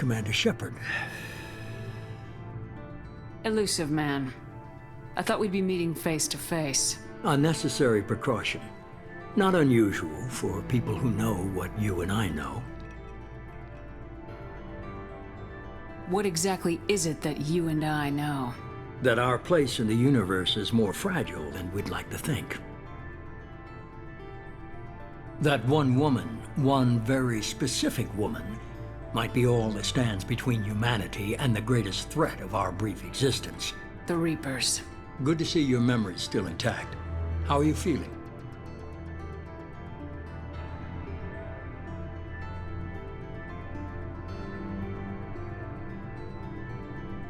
Commander Shepard. Elusive man. I thought we'd be meeting face to face. A necessary precaution. Not unusual for people who know what you and I know. What exactly is it that you and I know? That our place in the universe is more fragile than we'd like to think. That one woman, one very specific woman, might be all that stands between humanity and the greatest threat of our brief existence. The Reapers. Good to see your memory's still intact. How are you feeling?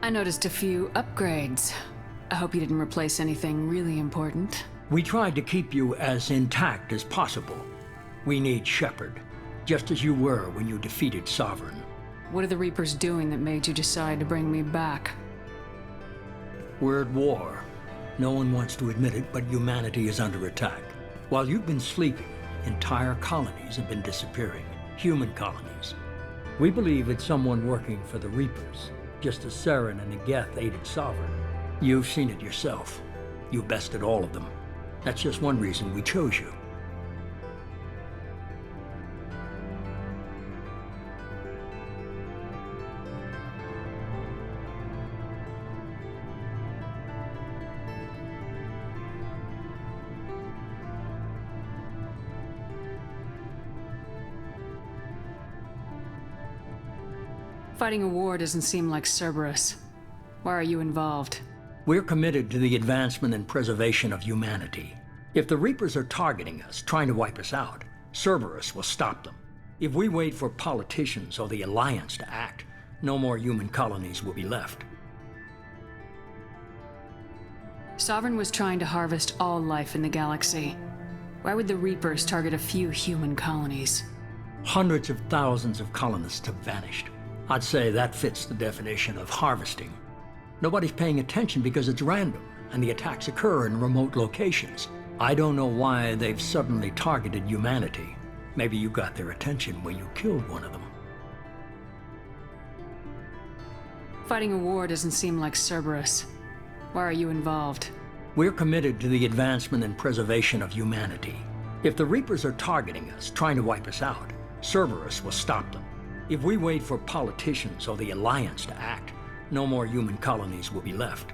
I noticed a few upgrades. I hope you didn't replace anything really important. We tried to keep you as intact as possible. We need Shepard, just as you were when you defeated Sovereign. What are the Reapers doing that made you decide to bring me back? We're at war. No one wants to admit it, but humanity is under attack. While you've been sleeping, entire colonies have been disappearing. Human colonies. We believe it's someone working for the Reapers, just as Saren and Negeth aided Sovereign. You've seen it yourself. You bested all of them. That's just one reason we chose you. Fighting a war doesn't seem like Cerberus. Why are you involved? We're committed to the advancement and preservation of humanity. If the Reapers are targeting us, trying to wipe us out, Cerberus will stop them. If we wait for politicians or the Alliance to act, no more human colonies will be left. Sovereign was trying to harvest all life in the galaxy. Why would the Reapers target a few human colonies? Hundreds of thousands of colonists have vanished. I'd say that fits the definition of harvesting. Nobody's paying attention because it's random, and the attacks occur in remote locations. I don't know why they've suddenly targeted humanity. Maybe you got their attention when you killed one of them. Fighting a war doesn't seem like Cerberus. Why are you involved? We're committed to the advancement and preservation of humanity. If the Reapers are targeting us, trying to wipe us out, Cerberus will stop them. If we wait for politicians or the Alliance to act, no more human colonies will be left.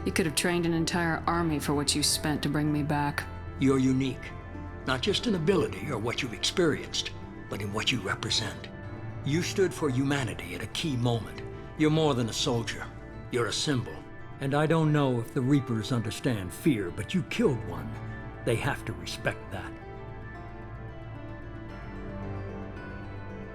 You could have trained an entire army for what you spent to bring me back. You're unique, not just in ability or what you've experienced, but in what you represent. You stood for humanity at a key moment. You're more than a soldier. You're a symbol. And I don't know if the Reapers understand fear, but you killed one. They have to respect that.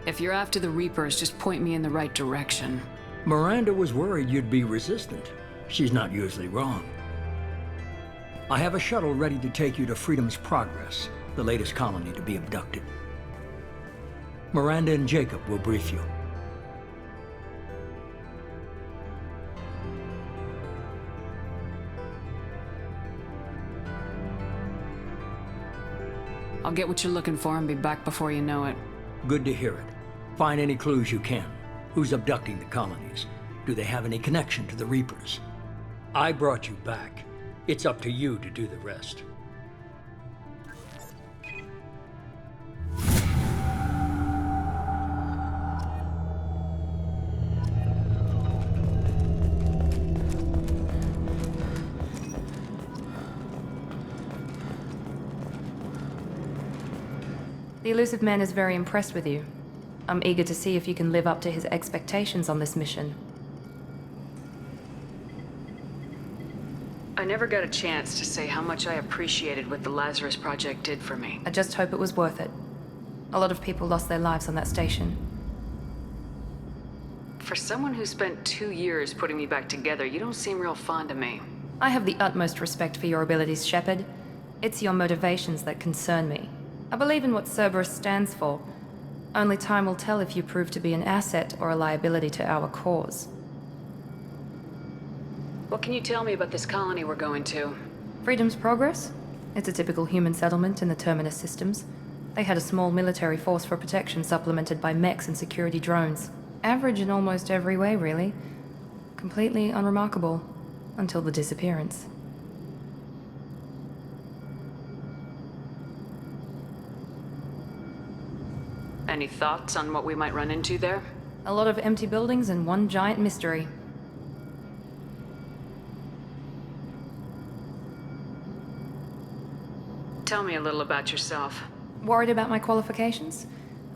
If you're after the Reapers, just point me in the right direction. Miranda was worried you'd be resistant. She's not usually wrong. I have a shuttle ready to take you to Freedom's Progress, the latest colony to be abducted. Miranda and Jacob will brief you. I'll get what you're looking for and be back before you know it. Good to hear it. Find any clues you can. Who's abducting the colonies? Do they have any connection to the Reapers? I brought you back. It's up to you to do the rest. The Elusive Man is very impressed with you. I'm eager to see if you can live up to his expectations on this mission. I never got a chance to say how much I appreciated what the Lazarus Project did for me. I just hope it was worth it. A lot of people lost their lives on that station. For someone who spent 2 years putting me back together, you don't seem real fond of me. I have the utmost respect for your abilities, Shepard. It's your motivations that concern me. I believe in what Cerberus stands for. Only time will tell if you prove to be an asset or a liability to our cause. What can you tell me about this colony we're going to? Freedom's Progress? It's a typical human settlement in the Terminus systems. They had a small military force for protection supplemented by mechs and security drones. Average in almost every way, really. Completely unremarkable. Until the disappearance. Any thoughts on what we might run into there? A lot of empty buildings and one giant mystery. Tell me a little about yourself. Worried about my qualifications?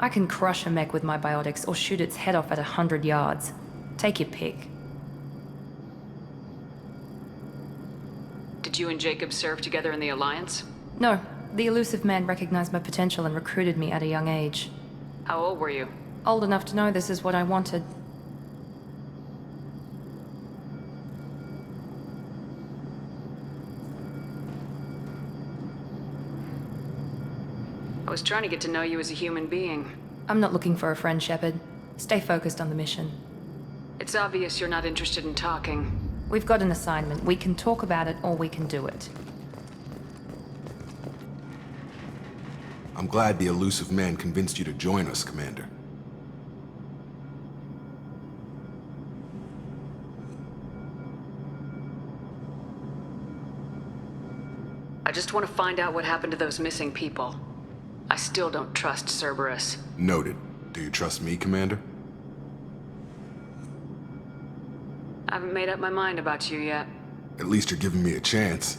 I can crush a mech with my biotics or shoot its head off at 100 yards. Take your pick. Did you and Jacob serve together in the Alliance? No, the elusive man recognized my potential and recruited me at a young age. How old were you? Old enough to know this is what I wanted. I was trying to get to know you as a human being. I'm not looking for a friend, Shepard. Stay focused on the mission. It's obvious you're not interested in talking. We've got an assignment. We can talk about it or we can do it. I'm glad the elusive man convinced you to join us, Commander. I just want to find out what happened to those missing people. I still don't trust Cerberus. Noted. Do you trust me, Commander? I haven't made up my mind about you yet. At least you're giving me a chance.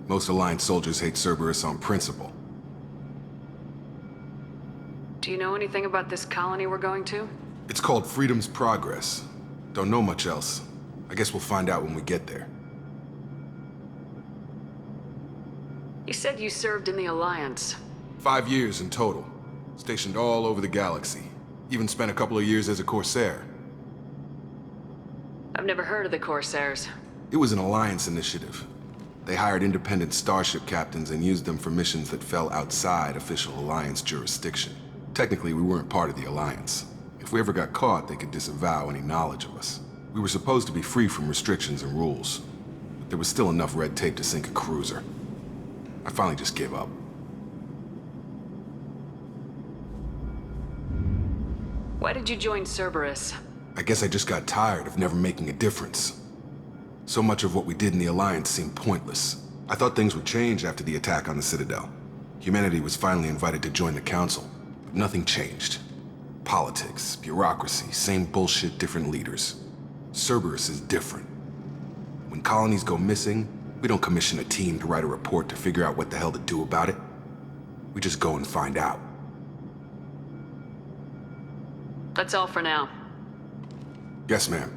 Most Alliance soldiers hate Cerberus on principle. Do you know anything about this colony we're going to? It's called Freedom's Progress. Don't know much else. I guess we'll find out when we get there. You said you served in the Alliance. 5 years in total. Stationed all over the galaxy. Even spent a couple of years as a Corsair. I've never heard of the Corsairs. It was an Alliance initiative. They hired independent starship captains and used them for missions that fell outside official Alliance jurisdiction. Technically, we weren't part of the Alliance. If we ever got caught, they could disavow any knowledge of us. We were supposed to be free from restrictions and rules. But there was still enough red tape to sink a cruiser. I finally just gave up. Why did you join Cerberus? I guess I just got tired of never making a difference. So much of what we did in the Alliance seemed pointless. I thought things would change after the attack on the Citadel. Humanity was finally invited to join the Council, but nothing changed. Politics, bureaucracy, same bullshit, different leaders. Cerberus is different. When colonies go missing, we don't commission a team to write a report to figure out what the hell to do about it. We just go and find out. That's all for now. Yes, ma'am.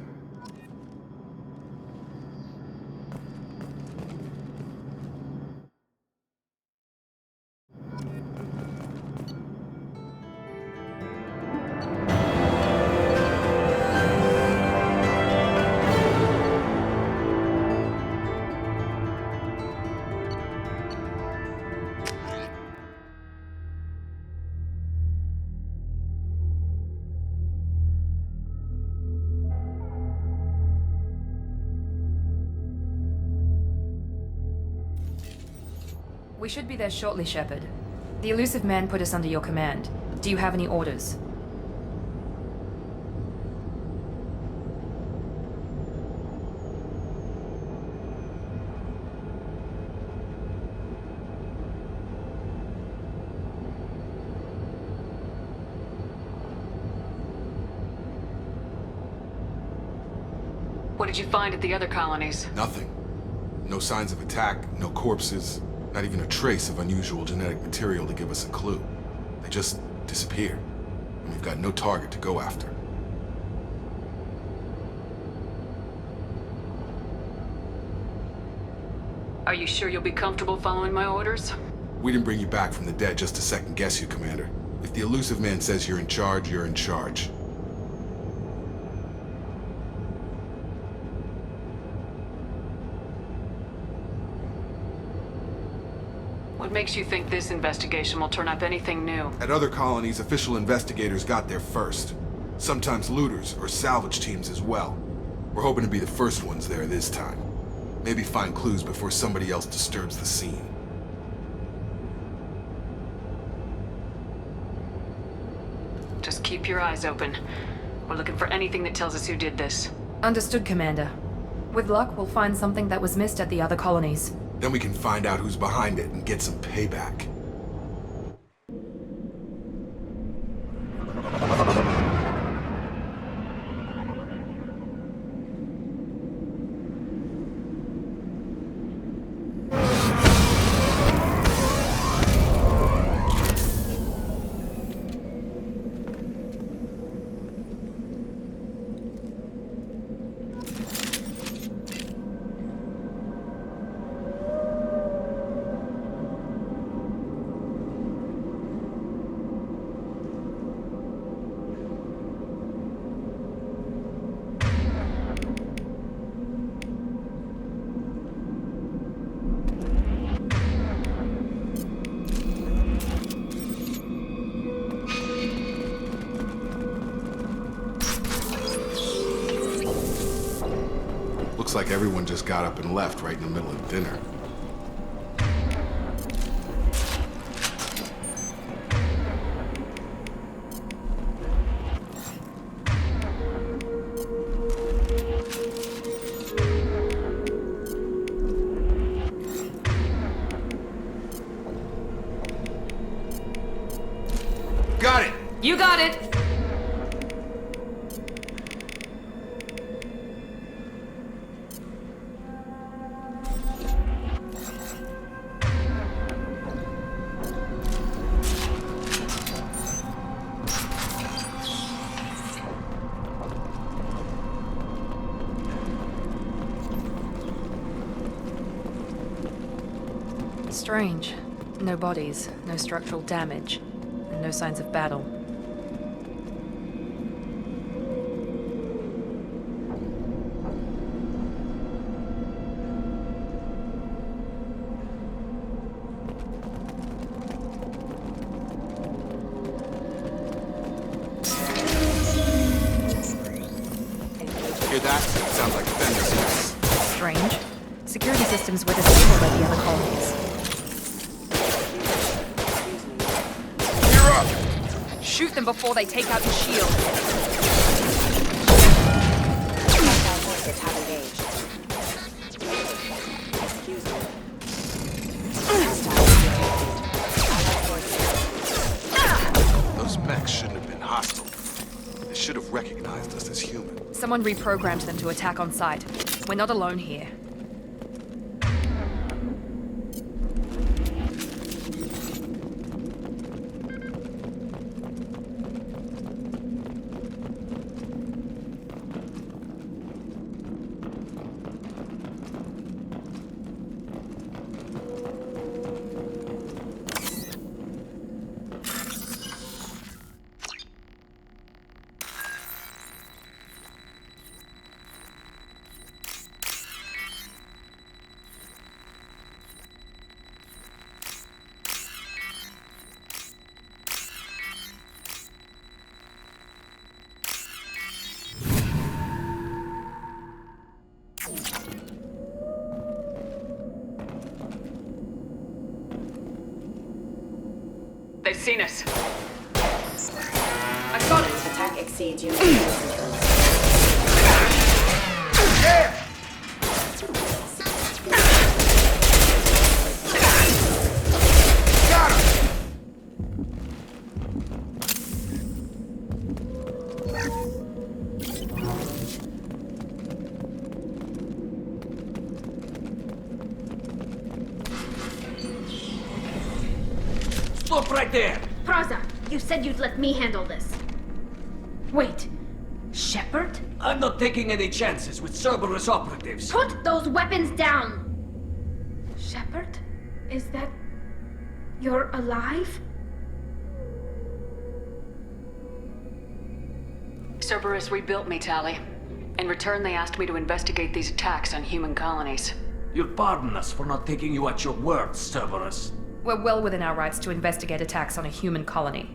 We should be there shortly, Shepard. The elusive man put us under your command. Do you have any orders? What did you find at the other colonies? Nothing. No signs of attack, no corpses, not even a trace of unusual genetic material to give us a clue. They just disappear, and we've got no target to go after. Are you sure you'll be comfortable following my orders? We didn't bring you back from the dead just to second guess you, Commander. If the elusive man says you're in charge, you're in charge. What makes you think this investigation will turn up anything new? At other colonies, official investigators got there first. Sometimes looters or salvage teams as well. We're hoping to be the first ones there this time. Maybe find clues before somebody else disturbs the scene. Keep your eyes open. We're looking for anything that tells us who did this. Understood, Commander. With luck, we'll find something that was missed at the other colonies. Then we can find out who's behind it and get some payback. Looks like everyone just got up and left right in the middle of dinner. Got it! You got it! Strange. No bodies, no structural damage, and no signs of battle. Hear that? Sounds like fenders. Strange. Security systems were disabled by the other colonies. You're up! Shoot them before they take out the shield. Hostile forces have engaged. Excuse me. Hostiles detected. Allied forces. Those mechs shouldn't have been hostile. They should have recognized us as human. Someone reprogrammed them to attack on sight. We're not alone here. They've seen us. I got it! Attack exceeds your Got him! Stop right there! Praza, you said you'd let me handle this. Wait, Shepard? I'm not taking any chances with Cerberus operatives. Put those weapons down! Shepard? Is that... you're alive? Cerberus rebuilt me, Tali. In return, they asked me to investigate these attacks on human colonies. You'll pardon us for not taking you at your word, Cerberus. We're well within our rights to investigate attacks on a human colony.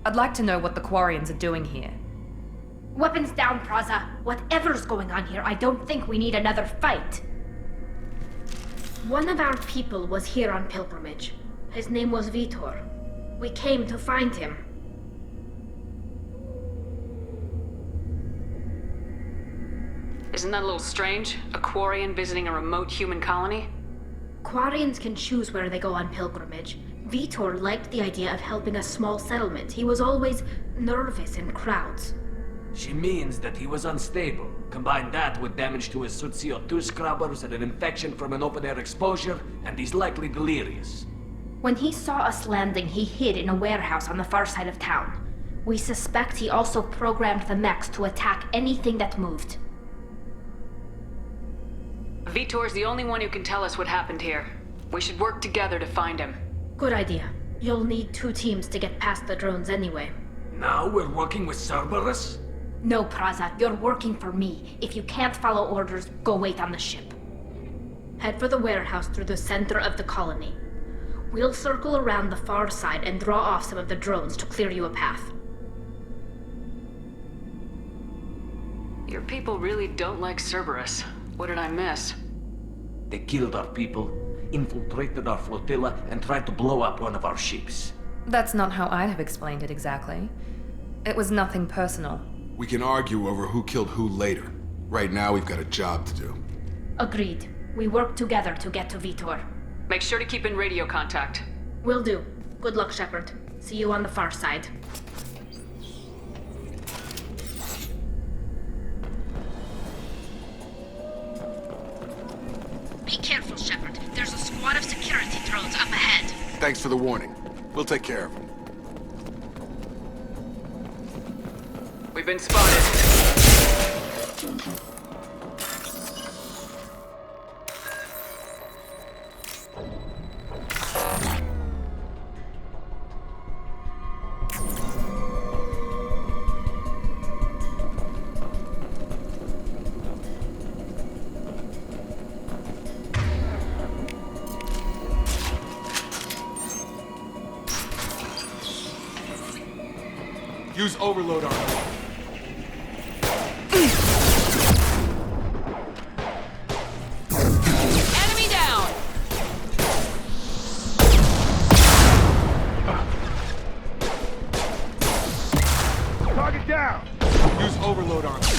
I'd like to know what the Quarians are doing here. Weapons down, Praza. Whatever's going on here, I don't think we need another fight. One of our people was here on pilgrimage. His name was Vitor. We came to find him. Isn't that a little strange? A Quarian visiting a remote human colony? Quarians can choose where they go on pilgrimage. Vitor liked the idea of helping a small settlement. He was always nervous in crowds. She means that he was unstable. Combine that with damage to his suit CO2 scrubbers and an infection from an open-air exposure, and he's likely delirious. When he saw us landing, he hid in a warehouse on the far side of town. We suspect he also programmed the mechs to attack anything that moved. Vitor's the only one who can tell us what happened here. We should work together to find him. Good idea. You'll need 2 teams to get past the drones anyway. Now we're working with Cerberus? No, Praza, you're working for me. If you can't follow orders, go wait on the ship. Head for the warehouse through the center of the colony. We'll circle around the far side and draw off some of the drones to clear you a path. Your people really don't like Cerberus. What did I miss? They killed our people, infiltrated our flotilla, and tried to blow up one of our ships. That's not how I'd have explained it exactly. It was nothing personal. We can argue over who killed who later. Right now, we've got a job to do. Agreed. We work together to get to Vitor. Make sure to keep in radio contact. Will do. Good luck, Shepard. See you on the far side. Be careful, Shepard. There's a squad of security drones up ahead. Thanks for the warning. We'll take care of them. We've been spotted. Use overload on them. Enemy down! Target down! Use overload on them.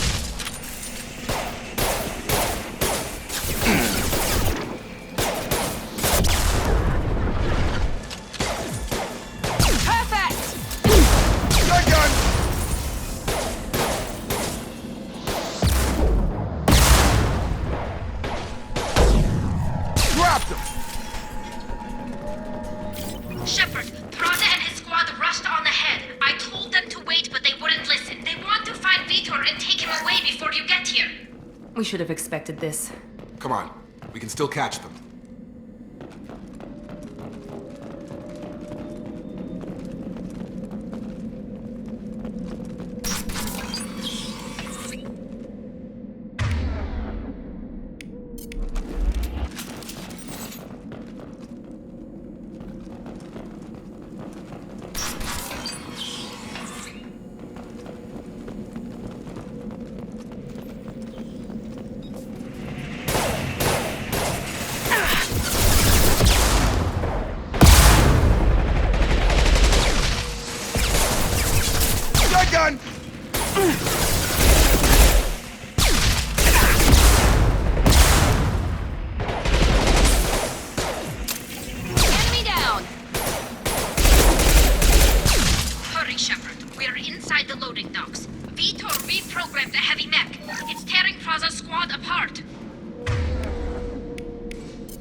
Shepard, Praza and his squad rushed on ahead. I told them to wait, but they wouldn't listen. They want to find Vitor and take him away before you get here. We should have expected this. Come on. We can still catch them. Gun! Enemy down! Hurry, Shepard. We're inside the loading docks. Vitor reprogrammed the heavy mech. It's tearing Praza's squad apart.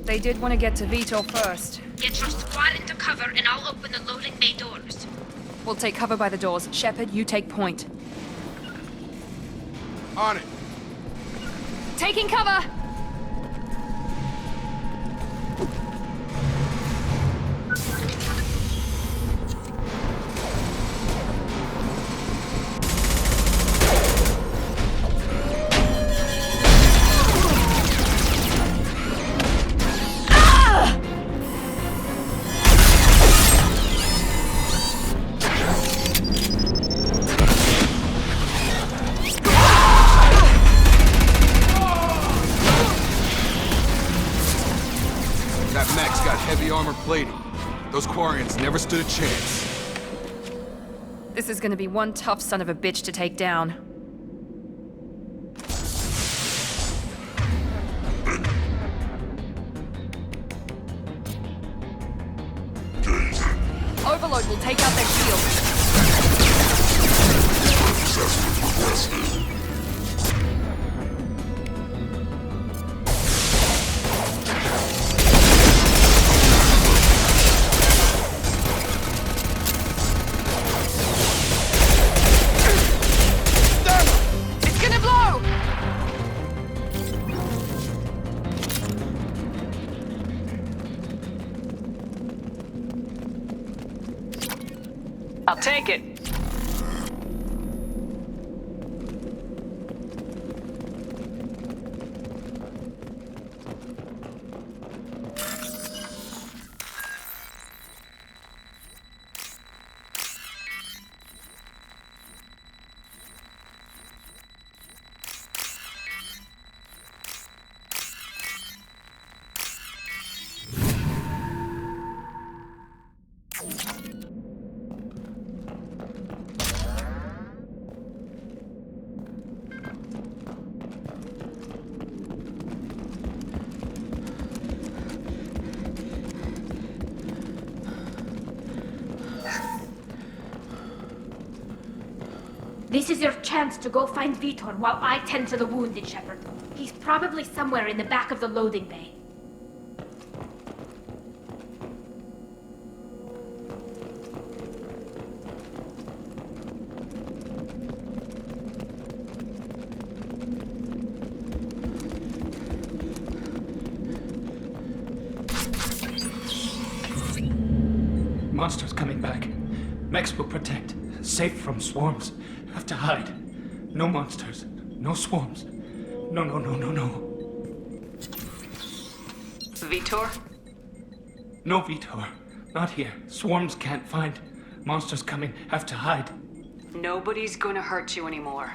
They did want to get to Vitor first. Get your squad into cover and I'll open the loading bay doors. We'll take cover by the doors. Shepard, you take point. On it. Taking cover! That mech's got heavy armor plating. Those Quarians never stood a chance. This is gonna be one tough son of a bitch to take down. overload will take out their shield. It's gonna blow! I'll take it. This is your chance to go find Vitor while I tend to the wounded, Shepard. He's probably somewhere in the back of the loading bay. Monsters coming back. Mechs will protect. Safe from swarms. Have to hide. No monsters. No swarms. No. Vitor? No Vitor. Not here. Swarms can't find. Monsters coming. Have to hide. Nobody's gonna hurt you anymore.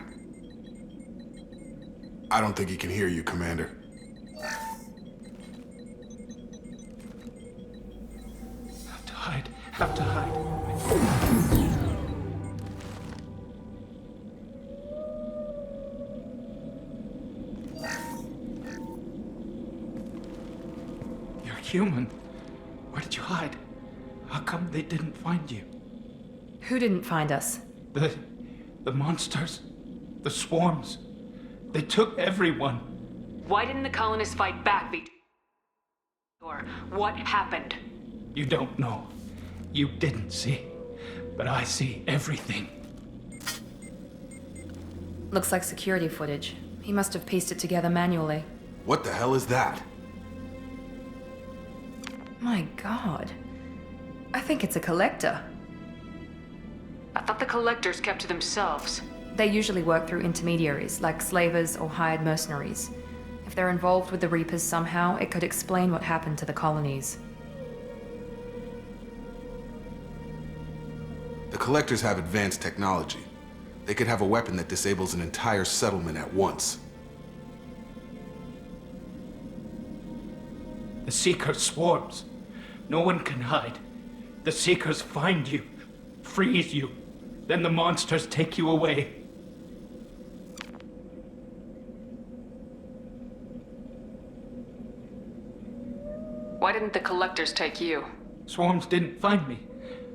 I don't think he can hear you, Commander. Have to hide. Have to hide. You're human. Where did you hide? How come they didn't find you? Who didn't find us? The monsters. The swarms. They took everyone. Why didn't the colonists fight back, Vitor? What happened? You don't know. You didn't see. But I see everything. Looks like security footage. He must have pieced it together manually. What the hell is that? My god. I think it's a collector. I thought the collectors kept to themselves. They usually work through intermediaries, like slavers or hired mercenaries. If they're involved with the Reapers somehow, it could explain what happened to the colonies. The Collectors have advanced technology. They could have a weapon that disables an entire settlement at once. The Seeker swarms. No one can hide. The Seekers find you, freeze you, then the monsters take you away. Why didn't the collectors take you? Swarms didn't find me.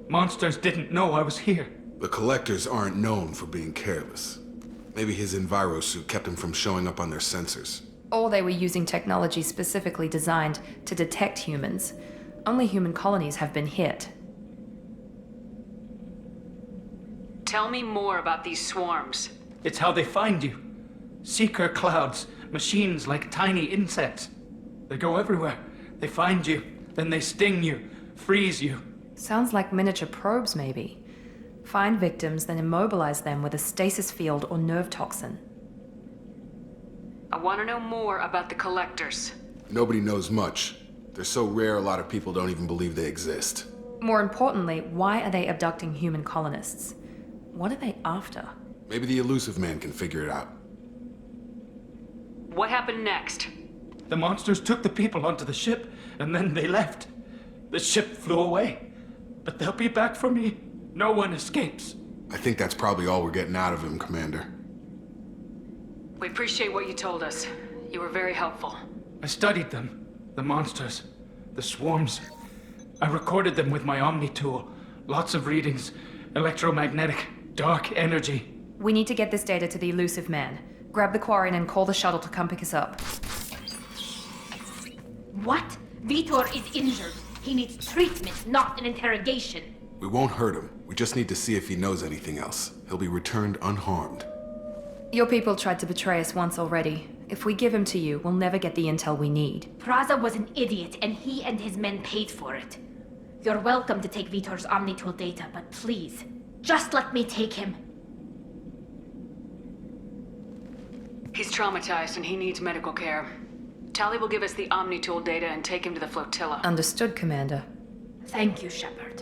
Monsters didn't know I was here. The Collectors aren't known for being careless. Maybe his enviro suit kept him from showing up on their sensors. Or they were using technology specifically designed to detect humans. Only human colonies have been hit. Tell me more about these swarms. It's how they find you. Seeker clouds, machines like tiny insects. They go everywhere. They find you, then they sting you, freeze you. Sounds like miniature probes, maybe. Find victims, then immobilize them with a stasis field or nerve toxin. I want to know more about the collectors. Nobody knows much. They're so rare a lot of people don't even believe they exist. More importantly, why are they abducting human colonists? What are they after? Maybe the elusive man can figure it out. What happened next? The monsters took the people onto the ship, and then they left. The ship flew away. But they'll be back for me. No one escapes. I think that's probably all we're getting out of him, Commander. We appreciate what you told us. You were very helpful. I studied them. The monsters. The swarms. I recorded them with my Omni tool. Lots of readings. Electromagnetic. Dark energy. We need to get this data to the elusive man. Grab the Quarian and call the shuttle to come pick us up. What? Vitor is injured. He needs treatment, not an interrogation. We won't hurt him. We just need to see if he knows anything else. He'll be returned unharmed. Your people tried to betray us once already. If we give him to you, we'll never get the intel we need. Praza was an idiot, and he and his men paid for it. You're welcome to take Vitor's Omnitool data, but please, just let me take him. He's traumatized and he needs medical care. Tali will give us the Omnitool data and take him to the flotilla. Understood, Commander. Thank you, Shepard.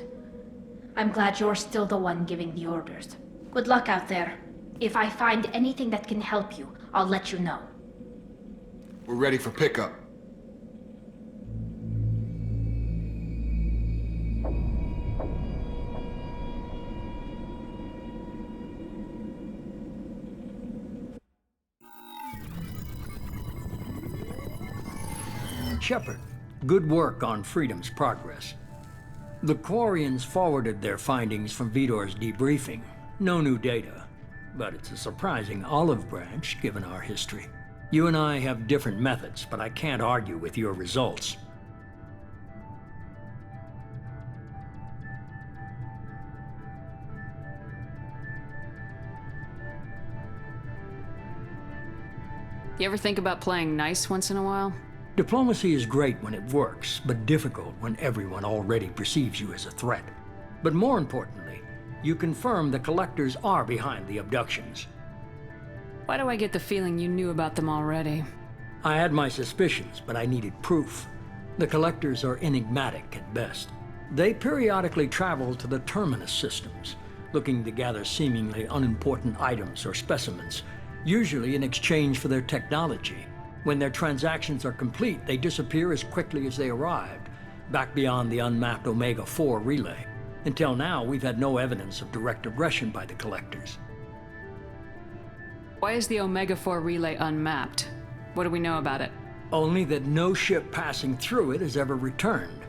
I'm glad you're still the one giving the orders. Good luck out there. If I find anything that can help you, I'll let you know. We're ready for pickup. Shepard, good work on Freedom's progress. The Quarians forwarded their findings from Vitor's debriefing. No new data, but it's a surprising olive branch given our history. You and I have different methods, but I can't argue with your results. You ever think about playing nice once in a while? Diplomacy is great when it works, but difficult when everyone already perceives you as a threat. But more importantly, you confirm the Collectors are behind the abductions. Why do I get the feeling you knew about them already? I had my suspicions, but I needed proof. The Collectors are enigmatic at best. They periodically travel to the Terminus systems, looking to gather seemingly unimportant items or specimens, usually in exchange for their technology. When their transactions are complete, they disappear as quickly as they arrived, back beyond the unmapped Omega-4 relay. Until now, we've had no evidence of direct aggression by the Collectors. Why is the Omega-4 relay unmapped? What do we know about it? Only that no ship passing through it has ever returned.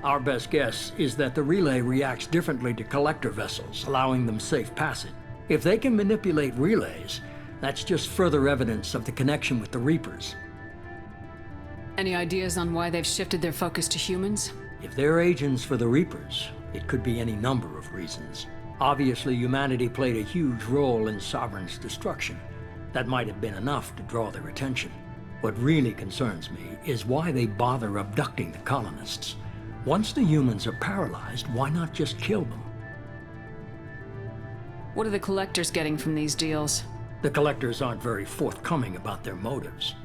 Our best guess is that the relay reacts differently to Collector vessels, allowing them safe passage. If they can manipulate relays, that's just further evidence of the connection with the Reapers. Any ideas on why they've shifted their focus to humans? If they're agents for the Reapers, it could be any number of reasons. Obviously, humanity played a huge role in Sovereign's destruction. That might have been enough to draw their attention. What really concerns me is why they bother abducting the colonists. Once the humans are paralyzed, why not just kill them? What are the Collectors getting from these deals? The Collectors aren't very forthcoming about their motives.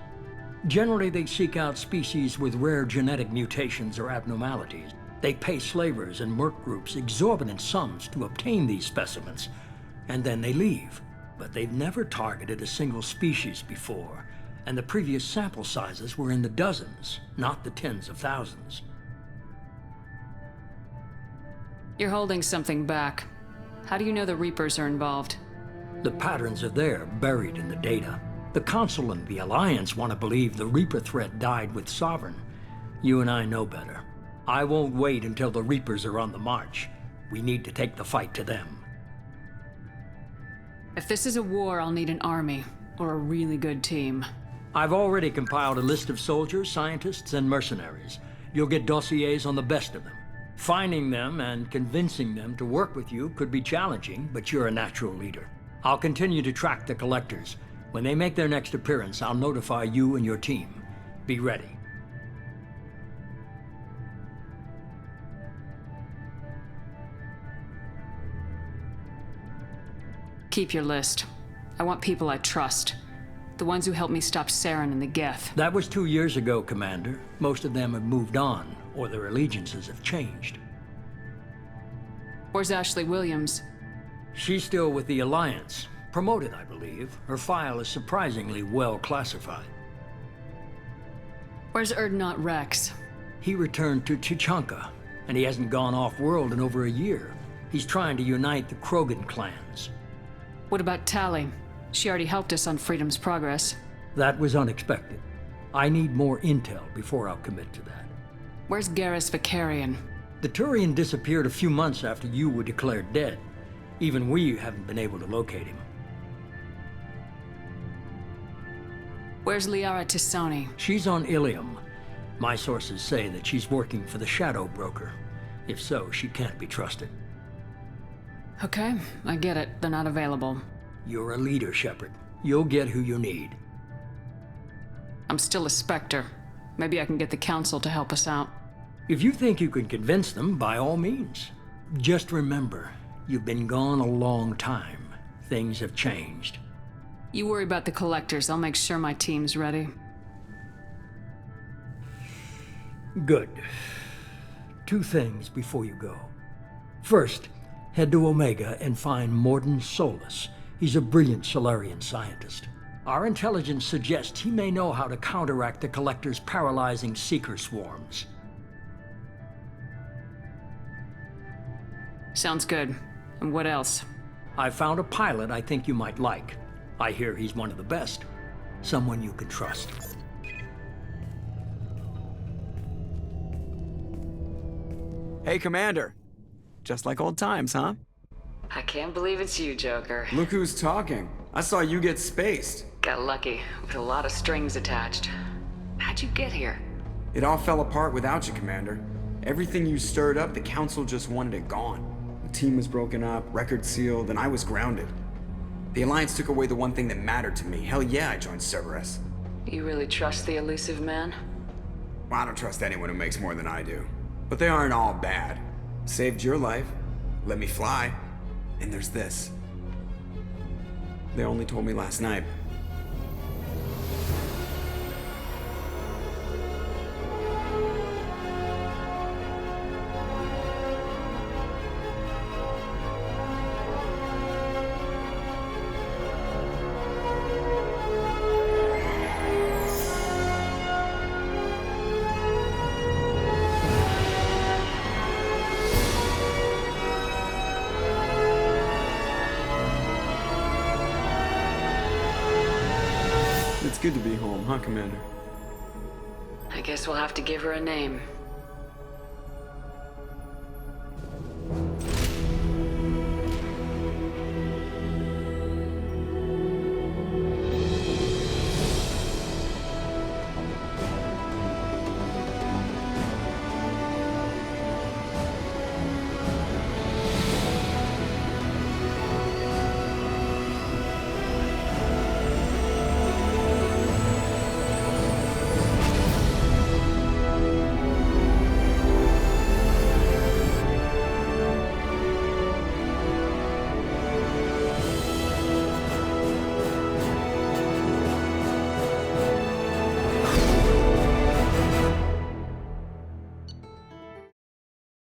Generally, they seek out species with rare genetic mutations or abnormalities. They pay slavers and merc groups exorbitant sums to obtain these specimens, and then they leave. But they've never targeted a single species before, and the previous sample sizes were in the dozens, not the tens of thousands. You're holding something back. How do you know the Reapers are involved? The patterns are there, buried in the data. The Council and the Alliance want to believe the Reaper threat died with Sovereign. You and I know better. I won't wait until the Reapers are on the march. We need to take the fight to them. If this is a war, I'll need an army, or a really good team. I've already compiled a list of soldiers, scientists, and mercenaries. You'll get dossiers on the best of them. Finding them and convincing them to work with you could be challenging, but you're a natural leader. I'll continue to track the Collectors. When they make their next appearance, I'll notify you and your team. Be ready. Keep your list. I want people I trust. The ones who helped me stop Saren and the Geth. That was 2 years ago, Commander. Most of them have moved on, or their allegiances have changed. Where's Ashley Williams? She's still with the Alliance. Promoted, I believe. Her file is surprisingly well classified. Where's Erdnot Rex? He returned to Chichanka, and he hasn't gone off-world in over a year. He's trying to unite the Krogan clans. What about Tali? She already helped us on Freedom's progress. That was unexpected. I need more intel before I'll commit to that. Where's Garrus Vicarian? The Turian disappeared a few months after you were declared dead. Even we haven't been able to locate him. Where's Liara Tisoni? She's on Ilium. My sources say that she's working for the Shadow Broker. If so, she can't be trusted. Okay, I get it. They're not available. You're a leader, Shepard. You'll get who you need. I'm still a Spectre. Maybe I can get the Council to help us out. If you think you can convince them, by all means. Just remember, you've been gone a long time. Things have changed. You worry about the Collectors. I'll make sure my team's ready. Good. 2 things before you go. First, head to Omega and find Morden Solus. He's a brilliant Solarian scientist. Our intelligence suggests he may know how to counteract the Collector's paralyzing Seeker swarms. Sounds good. And what else? I found a pilot I think you might like. I hear he's one of the best. Someone you can trust. Hey, Commander. Just like old times, huh? I can't believe it's you, Joker. Look who's talking. I saw you get spaced. Got lucky, with a lot of strings attached. How'd you get here? It all fell apart without you, Commander. Everything you stirred up, the Council just wanted it gone. The team was broken up, record sealed, and I was grounded. The Alliance took away the one thing that mattered to me. Hell yeah, I joined Cerberus. You really trust the elusive man? Well, I don't trust anyone who makes more than I do. But they aren't all bad. Saved your life, let me fly, and there's this. They only told me last night. It's good to be home, huh, Commander? I guess we'll have to give her a name.